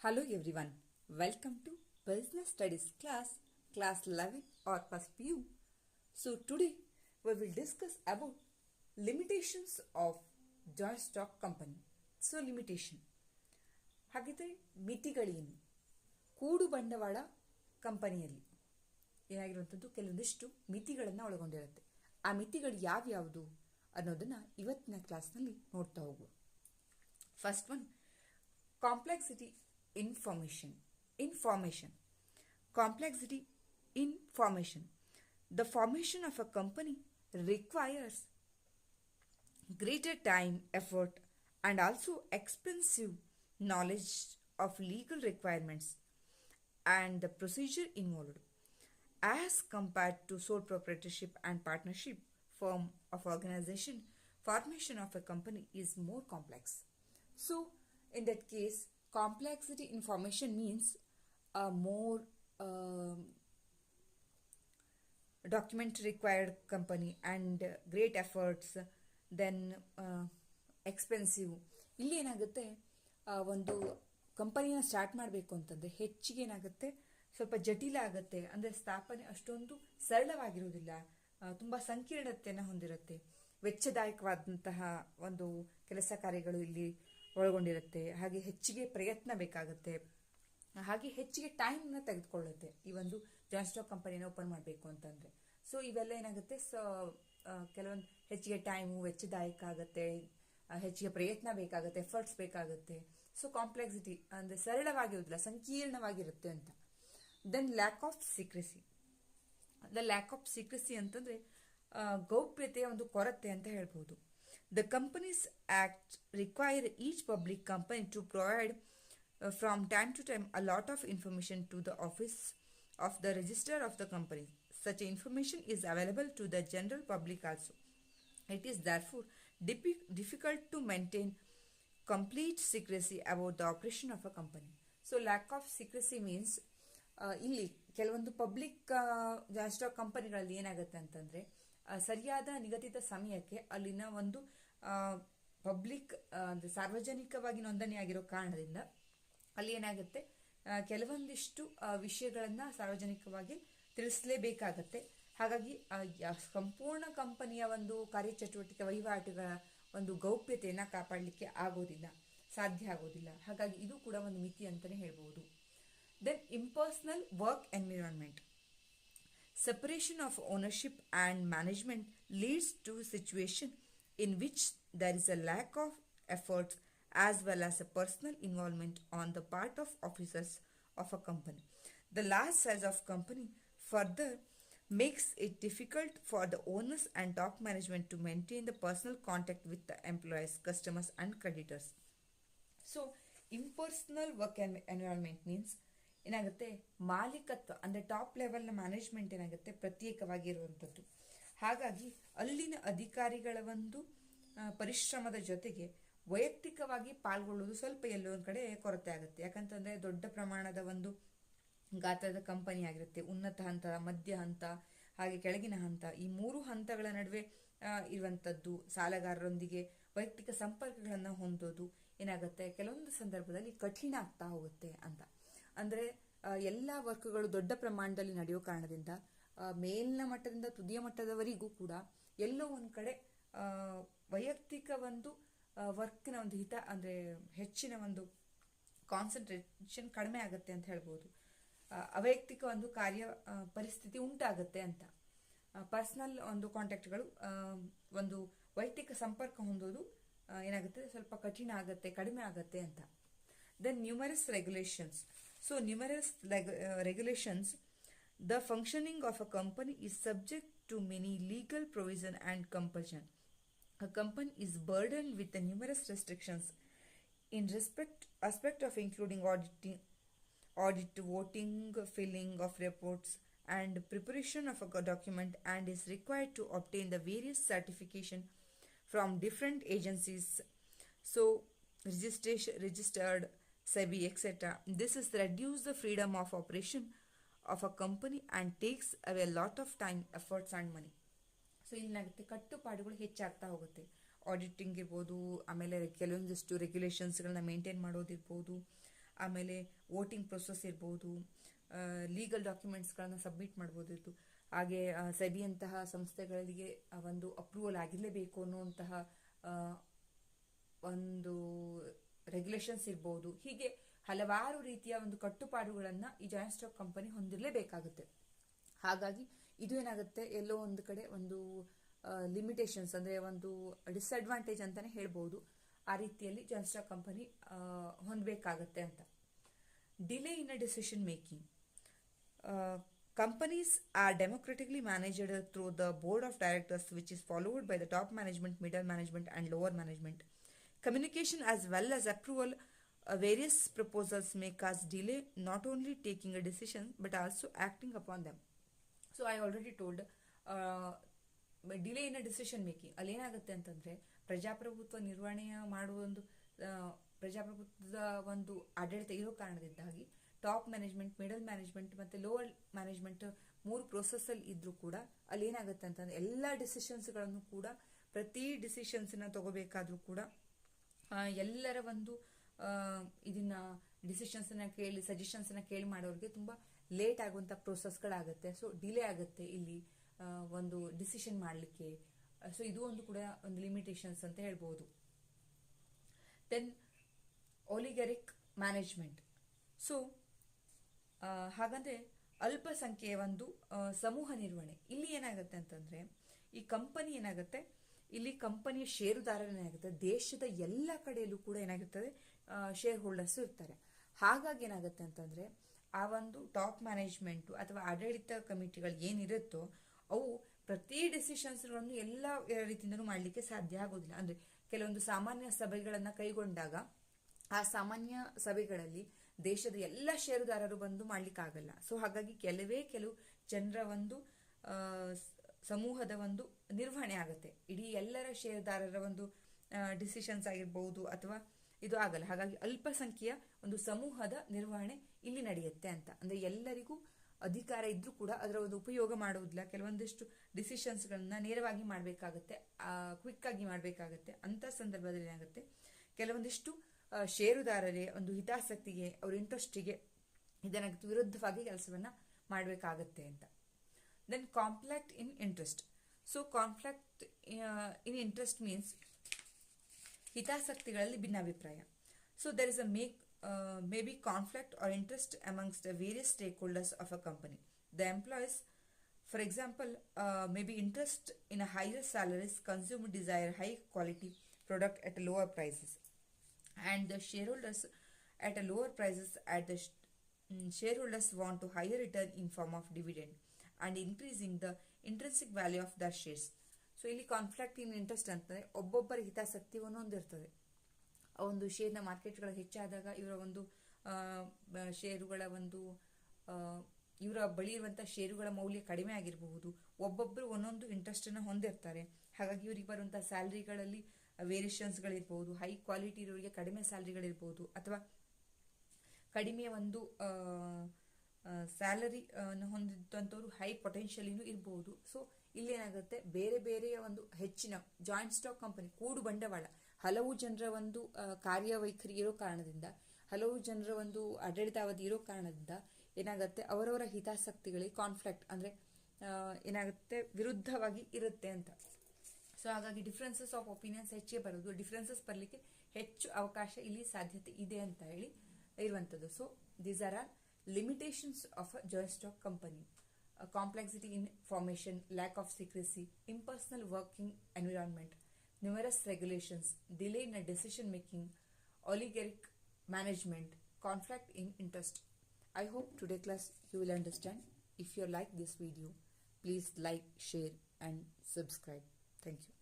Hello everyone, welcome to Business Studies class 11 or first PU. So today we will discuss about limitations of joint stock company. So limitation ಹಾಗಿದ್ರೆ ಮಿತಿಗಳೇನು? ಕೂಡು ಬಂಡವಾಳ ಕಂಪನಿಯಲ್ಲಿ ಏನಾಗಿರುವಂಥದ್ದು ಕೆಲವೊಂದಿಷ್ಟು ಮಿತಿಗಳನ್ನು ಒಳಗೊಂಡಿರುತ್ತೆ. ಆ ಮಿತಿಗಳು ಯಾವ್ಯಾವುದು ಅನ್ನೋದನ್ನ ಇವತ್ತಿನ ಕ್ಲಾಸ್ನಲ್ಲಿ ನೋಡ್ತಾ ಹೋಗುವ. First one, complexity information complexity information. The formation of a company requires greater time, effort, and also expensive knowledge of legal requirements and the procedure involved as compared to sole proprietorship and partnership form of organization. Formation of a company is more complex. So in that case, complexity information means more document required company and great efforts, then expensive. ಇಲ್ಲಿ ಏನಾಗುತ್ತೆ, ಒಂದು ಕಂಪನಿನ start ಮಾಡಬೇಕು ಅಂತಂದರೆ ಹೆಚ್ಚಿಗೆ ಏನಾಗುತ್ತೆ, ಸ್ವಲ್ಪ ಜಟಿಲ ಆಗುತ್ತೆ. ಅಂದರೆ ಸ್ಥಾಪನೆ ಅಷ್ಟೊಂದು ಸರಳವಾಗಿರುವುದಿಲ್ಲ, ತುಂಬ ಸಂಕೀರ್ಣತೆಯನ್ನು ಹೊಂದಿರುತ್ತೆ. ವೆಚ್ಚದಾಯಕವಾದಂತಹ ಒಂದು ಕೆಲಸ ಕಾರ್ಯಗಳು ಇಲ್ಲಿ ಒಳಗೊಂಡಿರುತ್ತೆ. ಹಾಗೆ ಹೆಚ್ಚಿಗೆ ಪ್ರಯತ್ನ ಬೇಕಾಗುತ್ತೆ, ಹಾಗೆ ಹೆಚ್ಚಿಗೆ ಟೈಮ್ನ ತೆಗೆದುಕೊಳ್ಳುತ್ತೆ ಈ ಒಂದು ಜಾಯಿಂಟ್ ಸ್ಟಾಕ್ ಕಂಪನಿನ ಓಪನ್ ಮಾಡಬೇಕು ಅಂತಂದರೆ. ಸೊ ಇವೆಲ್ಲ ಏನಾಗುತ್ತೆ, ಕೆಲವೊಂದು ಹೆಚ್ಚಿಗೆ ಟೈಮು ವೆಚ್ಚದಾಯಕ ಆಗುತ್ತೆ, ಹೆಚ್ಚಿಗೆ ಪ್ರಯತ್ನ ಬೇಕಾಗುತ್ತೆ, ಎಫರ್ಟ್ಸ್ ಬೇಕಾಗುತ್ತೆ. ಸೊ ಕಾಂಪ್ಲೆಕ್ಸಿಟಿ ಅಂದರೆ ಸರಳವಾಗಿರೋದಿಲ್ಲ, ಸಂಕೀರ್ಣವಾಗಿರುತ್ತೆ ಅಂತ. Then lack of secrecy. Lack of secrecy ಅಂತಂದರೆ ಗೌಪ್ಯತೆಯ ಒಂದು ಕೊರತೆ ಅಂತ ಹೇಳ್ಬೋದು. The Companies Act require each public company to provide from time to time a lot of information to the office of the register of the company. Such information is available to the general public also. It is therefore difficult to maintain complete secrecy about the operation of a company. So lack of secrecy means ಇಲ್ಲಿ ಕೆಲವೊಂದು public stock ಕಂಪನಿಗಳಲ್ಲಿ ಏನಾಗುತ್ತೆ ಅಂತಂದರೆ, ಸರಿಯಾದ ನಿಗದಿತ ಸಮಯಕ್ಕೆ ಅಲ್ಲಿನ ಒಂದು ಪಬ್ಲಿಕ್ ಅಂದರೆ ಸಾರ್ವಜನಿಕವಾಗಿ ನೋಂದಣಿಯಾಗಿರೋ ಕಾರಣದಿಂದ ಅಲ್ಲಿ ಏನಾಗುತ್ತೆ, ಕೆಲವೊಂದಿಷ್ಟು ವಿಷಯಗಳನ್ನು ಸಾರ್ವಜನಿಕವಾಗಿ ತಿಳಿಸಲೇಬೇಕಾಗತ್ತೆ. ಹಾಗಾಗಿ ಸಂಪೂರ್ಣ ಕಂಪನಿಯ ಒಂದು ಕಾರ್ಯಚಟುವಟಿಕೆ ವಹಿವಾಟುಗಳ ಒಂದು ಗೌಪ್ಯತೆಯನ್ನು ಕಾಪಾಡಲಿಕ್ಕೆ ಸಾಧ್ಯ ಆಗೋದಿಲ್ಲ. ಹಾಗಾಗಿ ಇದು ಕೂಡ ಒಂದು ಮಿತಿ ಅಂತಲೇ ಹೇಳ್ಬೋದು. Then impersonal work environment. Separation of ownership and management leads to a situation in which there is a lack of effort as well as a personal involvement on the part of officers of a company. The large size of company further makes it difficult for the owners and top management to maintain the personal contact with the employees, customers and creditors. So impersonal work environment means ಏನಾಗುತ್ತೆ, ಮಾಲೀಕತ್ವ ಅಂದರೆ top ಲೆವೆಲ್ನ management ಏನಾಗುತ್ತೆ, ಪ್ರತ್ಯೇಕವಾಗಿರುವಂಥದ್ದು. ಹಾಗಾಗಿ ಅಲ್ಲಿನ ಅಧಿಕಾರಿಗಳ ಒಂದು ಪರಿಶ್ರಮದ ಜೊತೆಗೆ ವೈಯಕ್ತಿಕವಾಗಿ ಪಾಲ್ಗೊಳ್ಳುವುದು ಸ್ವಲ್ಪ ಎಲ್ಲೋ ಒಂದು ಕಡೆ ಕೊರತೆ ಆಗುತ್ತೆ. ಯಾಕಂತಂದರೆ ದೊಡ್ಡ ಪ್ರಮಾಣದ ಒಂದು ಗಾತ್ರದ ಕಂಪನಿ ಆಗಿರುತ್ತೆ. ಉನ್ನತ ಹಂತ, ಮಧ್ಯ ಹಂತ, ಹಾಗೆ ಕೆಳಗಿನ ಹಂತ, ಈ 3 ಹಂತಗಳ ನಡುವೆ ಇರುವಂಥದ್ದು ಸಾಲಗಾರರೊಂದಿಗೆ ವೈಯಕ್ತಿಕ ಸಂಪರ್ಕಗಳನ್ನು ಹೊಂದೋದು ಏನಾಗುತ್ತೆ, ಕೆಲವೊಂದು ಸಂದರ್ಭದಲ್ಲಿ ಕಠಿಣ ಆಗ್ತಾ ಹೋಗುತ್ತೆ ಅಂತ. ಅಂದರೆ ಎಲ್ಲ ವರ್ಕ್ಗಳು ದೊಡ್ಡ ಪ್ರಮಾಣದಲ್ಲಿ ನಡೆಯೋ ಕಾರಣದಿಂದ ಮೇಲಿನ ಮಟ್ಟದಿಂದ ತುದಿಯ ಮಟ್ಟದವರೆಗೂ ಕೂಡ ಎಲ್ಲೋ ಒಂದು ಕಡೆ ವೈಯಕ್ತಿಕ ಒಂದು ವರ್ಕ್ನ ಒಂದು ಅಂದರೆ ಹೆಚ್ಚಿನ ಒಂದು ಕಾನ್ಸಂಟ್ರೇಷನ್ ಕಡಿಮೆ ಆಗುತ್ತೆ ಅಂತ ಹೇಳ್ಬೋದು. ಅವೈಯಕ್ತಿಕ ಒಂದು ಕಾರ್ಯ ಪರಿಸ್ಥಿತಿ ಉಂಟಾಗುತ್ತೆ ಅಂತ. ಪರ್ಸನಲ್ ಒಂದು ಕಾಂಟ್ಯಾಕ್ಟ್ಗಳು, ಒಂದು ವೈಯಕ್ತಿಕ ಸಂಪರ್ಕ ಹೊಂದೋದು ಏನಾಗುತ್ತೆ, ಸ್ವಲ್ಪ ಕಠಿಣ ಆಗುತ್ತೆ, ಕಡಿಮೆ ಆಗುತ್ತೆ ಅಂತ. Then numerous regulations. So numerous regulations. The functioning of a company is subject to many legal provision and compulsion. A company is burdened with the numerous restrictions in aspect of including audit, voting, filling of reports, and preparation of a document, and is required to obtain the various certification from different agencies. So registered SEBI, etc. This is reduce the freedom of operation of a company and takes away a lot of time, efforts and money. So ಇಲ್ಲಾಗುತ್ತೆ, ಕಟ್ಟುಪಾಡುಗಳು ಹೆಚ್ಚಾಗ್ತಾ ಹೋಗುತ್ತೆ. Auditing ಇರ್ಬೋದು, ಆಮೇಲೆ ಕೆಲವೊಂದಿಷ್ಟು ರೆಗ್ಯುಲೇಷನ್ಸ್ಗಳನ್ನ maintain ಮಾಡೋದಿರ್ಬೋದು, ಆಮೇಲೆ voting process ಇರ್ಬೋದು, legal ಡಾಕ್ಯುಮೆಂಟ್ಸ್ಗಳನ್ನು submit ಮಾಡ್ಬೋದಿತ್ತು. ಹಾಗೆ ಸೆಬಿಯಂತಹ ಸಂಸ್ಥೆಗಳಿಗೆ ಒಂದು ಅಪ್ರೂವಲ್ ಆಗಿರಲೇಬೇಕು ಅನ್ನುವಂತಹ ಒಂದು ರೆಗ್ಯುಲೇಷನ್ಸ್ ಇರ್ಬೋದು. ಹೀಗೆ ಹಲವಾರು ರೀತಿಯ ಒಂದು ಕಟ್ಟುಪಾಡುಗಳನ್ನು ಈ ಜಾಯಿಂಟ್ ಸ್ಟಾಕ್ ಕಂಪನಿ ಹೊಂದಿರಲೇಬೇಕಾಗುತ್ತೆ. ಹಾಗಾಗಿ ಇದು ಏನಾಗುತ್ತೆ, ಎಲ್ಲೋ ಒಂದು ಕಡೆ ಒಂದು ಲಿಮಿಟೇಷನ್ಸ್ ಅಂದರೆ ಒಂದು ಡಿಸ್ಅಡ್ವಾಂಟೇಜ್ ಅಂತಾನೆ ಹೇಳ್ಬೋದು. ಆ ರೀತಿಯಲ್ಲಿ ಜಾಯಿಂಟ್ ಸ್ಟಾಕ್ ಕಂಪನಿ ಹೊಂದಬೇಕಾಗತ್ತೆ ಅಂತ. Delay in a decision making. Companies are democratically managed through the board of directors, which is followed by the top management, middle management, and lower management. Communication as well as approval various proposals may cause delay, not only taking a decision but also acting upon them. So I already told delay in decision making ಅಲ್ಲಿ ಏನಾಗುತ್ತೆ ಅಂತಂದ್ರೆ, ಪ್ರಜಾಪ್ರಭುತ್ವ ನಿರ್ವಹಣೆಯ ಮಾಡುವ ಒಂದು ಪ್ರಜಾಪ್ರಭುತ್ವದ ಒಂದು ಆಡಳಿತ ಇರೋ ಕಾರಣದಿಂದಾಗಿ ಟಾಪ್ ಮ್ಯಾನೇಜ್ಮೆಂಟ್, ಮಿಡಲ್ ಮ್ಯಾನೇಜ್ಮೆಂಟ್ ಮತ್ತು ಲೋವರ್ ಮ್ಯಾನೇಜ್ಮೆಂಟ್ 3 ಪ್ರೋಸೆಸ್ಸಲ್ಲಿ ಇದ್ರೂ ಕೂಡ ಅಲ್ಲಿ ಏನಾಗುತ್ತೆ ಅಂತಂದ್ರೆ ಎಲ್ಲ ಡಿಸಿಷನ್ಸ್ಗಳನ್ನು ಕೂಡ, ಪ್ರತಿ ಡಿಸಿಷನ್ಸ್ನ ತಗೋಬೇಕಾದ್ರೂ ಕೂಡ ಎಲ್ಲರ ಒಂದು ಇದನ್ನ ಡಿಸಿಷನ್ಸ್ನ ಕೇಳಿ, ಸಜೆಷನ್ಸ್ನ ಕೇಳಿ ಮಾಡೋರಿಗೆ ತುಂಬ ಲೇಟ್ ಆಗುವಂಥ ಪ್ರೋಸೆಸ್ಗಳಾಗುತ್ತೆ. ಸೊ ಡಿಲೇ ಆಗುತ್ತೆ ಇಲ್ಲಿ ಒಂದು ಡಿಸಿಷನ್ ಮಾಡಲಿಕ್ಕೆ. ಸೊ ಇದು ಒಂದು ಕೂಡ ಒಂದು ಲಿಮಿಟೇಷನ್ಸ್ ಅಂತ ಹೇಳ್ಬೋದು. Then ಒಲಿಗರಿಕ್ management. ಸೊ ಹಾಗಂದ್ರೆ ಅಲ್ಪಸಂಖ್ಯೆಯ ಒಂದು ಸಮೂಹ ನಿರ್ವಹಣೆ. ಇಲ್ಲಿ ಏನಾಗುತ್ತೆ ಅಂತಂದ್ರೆ, ಈ ಕಂಪನಿ ಏನಾಗುತ್ತೆ, ಇಲ್ಲಿ ಕಂಪನಿಯ ಷೇರುದಾರರೇನಾಗುತ್ತೆ, ದೇಶದ ಎಲ್ಲ ಕಡೆಯಲ್ಲೂ ಕೂಡ ಏನಾಗಿರ್ತದೆ, ಶೇರ್ ಹೋಲ್ಡರ್ಸ್ ಇರ್ತಾರೆ. ಹಾಗಾಗಿ ಏನಾಗುತ್ತೆ ಅಂತಂದ್ರೆ, ಆ ಒಂದು ಟಾಪ್ ಮ್ಯಾನೇಜ್ಮೆಂಟು ಅಥವಾ ಆಡಳಿತ ಕಮಿಟಿಗಳು ಏನಿರುತ್ತೋ ಅವು ಪ್ರತಿ ಡಿಸಿಷನ್ಸ್ಗಳನ್ನು ಎಲ್ಲ ರೀತಿಯಿಂದಲೂ ಮಾಡಲಿಕ್ಕೆ ಸಾಧ್ಯ ಆಗೋದಿಲ್ಲ. ಅಂದ್ರೆ ಕೆಲವೊಂದು ಸಾಮಾನ್ಯ ಸಭೆಗಳನ್ನು ಕೈಗೊಂಡಾಗ ಆ ಸಾಮಾನ್ಯ ಸಭೆಗಳಲ್ಲಿ ದೇಶದ ಎಲ್ಲ ಷೇರುದಾರರು ಬಂದು ಮಾಡ್ಲಿಕ್ಕಾಗಲ್ಲ. ಸೊ ಹಾಗಾಗಿ ಕೆಲವು ಜನರ ಒಂದು ಸಮೂಹದ ಒಂದು ನಿರ್ವಹಣೆ ಆಗುತ್ತೆ. ಇಡೀ ಎಲ್ಲರ ಷೇರುದಾರರ ಒಂದು ಡಿಸಿಷನ್ಸ್ ಆಗಿರ್ಬಹುದು ಅಥವಾ ಇದು ಆಗಲ್ಲ. ಹಾಗಾಗಿ ಅಲ್ಪಸಂಖ್ಯೆಯ ಒಂದು ಸಮೂಹದ ನಿರ್ವಹಣೆ ಇಲ್ಲಿ ನಡೆಯುತ್ತೆ ಅಂತ. ಅಂದ್ರೆ ಎಲ್ಲರಿಗೂ ಅಧಿಕಾರ ಇದ್ರೂ ಕೂಡ ಅದರ ಒಂದು ಉಪಯೋಗ ಮಾಡುವುದಿಲ್ಲ. ಕೆಲವೊಂದಿಷ್ಟು ಡಿಸಿಷನ್ಸ್ಗಳನ್ನ ನೇರವಾಗಿ ಮಾಡಬೇಕಾಗತ್ತೆ, ಕ್ವಿಕ್ ಆಗಿ ಮಾಡಬೇಕಾಗತ್ತೆ. ಅಂತ ಸಂದರ್ಭದಲ್ಲಿ ಏನಾಗುತ್ತೆ, ಕೆಲವೊಂದಿಷ್ಟು ಷೇರುದಾರರೇ ಒಂದು ಹಿತಾಸಕ್ತಿಗೆ, ಅವ್ರ ಇಂಟ್ರೆಸ್ಟಿಗೆ ಇದನ್ನ ವಿರುದ್ಧವಾಗಿ ಕೆಲಸವನ್ನ ಮಾಡಬೇಕಾಗತ್ತೆ ಅಂತ. Then conflict in interest. So conflict in interest means ಹಿತಾಸಕ್ತಿಗಳಲ್ಲಿ ಭಿನ್ನಾಭಿಪ್ರಾಯ. So there is may be conflict or interest amongst the various stakeholders of a company. The employees, for example, may be interest in a higher salaries, consumer desire high quality product at lower prices, and the shareholders at a lower prices at the shareholders want to higher return in form of dividend and increasing the intrinsic value of their shares. So ಇಲ್ಲಿ conflict in interest ಅಂತಂದ್ರೆ ಒಬ್ಬೊಬ್ಬರ ಹಿತಾಸಕ್ತಿ ಒಂದೊಂದಿರ್ತದೆ. ಒಂದು ಶೇರ್ನ ಮಾರ್ಕೆಟ್ಗಳು ಹೆಚ್ಚಾದಾಗ ಇವರ ಒಂದು ಷೇರುಗಳ ಒಂದು ಇವರ ಬಳಿ ಇರುವಂತಹ ಷೇರುಗಳ ಮೌಲ್ಯ ಕಡಿಮೆ ಆಗಿರಬಹುದು. ಒಬ್ಬೊಬ್ಬರು ಒಂದೊಂದು ಇಂಟ್ರೆಸ್ಟ್ ಅನ್ನ ಹೊಂದಿರ್ತಾರೆ. ಹಾಗಾಗಿ ಇವರಿಗೆ ಬರುವಂತಹ ಸ್ಯಾಲರಿಗಳಲ್ಲಿ ವೇರಿಯೇಷನ್ಸ್ಗಳಿರ್ಬಹುದು. ಹೈ ಕ್ವಾಲಿಟಿ ಇರೋರಿಗೆ ಕಡಿಮೆ ಸ್ಯಾಲರಿಗಳಿರ್ಬಹುದು, ಅಥವಾ ಕಡಿಮೆ ಒಂದು ಸ್ಯಾಲರಿ ಹೊಂದಿದ್ದಂಥವ್ರು ಹೈ ಪೊಟೆನ್ಷಿಯಲಿನೂ ಇರಬಹುದು. ಸೊ ಇಲ್ಲೇನಾಗುತ್ತೆ, ಬೇರೆ ಬೇರೆಯ ಒಂದು ಹೆಚ್ಚಿನ ಜಾಯಿಂಟ್ ಸ್ಟಾಕ್ ಕಂಪನಿ ಕೂಡು ಬಂಡವಾಳ, ಹಲವು ಜನರ ಒಂದು ಕಾರ್ಯವೈಖರಿ ಇರೋ ಕಾರಣದಿಂದ, ಹಲವು ಜನರ ಒಂದು ಆಡಳಿತಾವಧಿ ಇರೋ ಕಾರಣದಿಂದ ಏನಾಗುತ್ತೆ, ಅವರವರ ಹಿತಾಸಕ್ತಿಗಳಿಗೆ ಕಾನ್ಫ್ಲಿಕ್ಟ್ ಅಂದ್ರೆ ಏನಾಗುತ್ತೆ, ವಿರುದ್ಧವಾಗಿ ಇರುತ್ತೆ ಅಂತ. ಸೊ ಹಾಗಾಗಿ ಡಿಫ್ರೆನ್ಸಸ್ ಆಫ್ ಒಪಿನಿಯನ್ಸ್ ಹೆಚ್ಚೇ ಬರೋದು, ಡಿಫ್ರೆನ್ಸಸ್ ಬರಲಿಕ್ಕೆ ಹೆಚ್ಚು ಅವಕಾಶ ಇಲ್ಲಿ ಸಾಧ್ಯತೆ ಇದೆ ಅಂತ ಹೇಳಿ ಇರುವಂಥದ್ದು. So these are limitations of a joint stock company: complexity in formation, lack of secrecy, impersonal working environment, numerous regulations, delay in decision making, oligarchic management, conflict in interest. I hope today class you will understand. If you like this video, please like, share and subscribe. Thank you.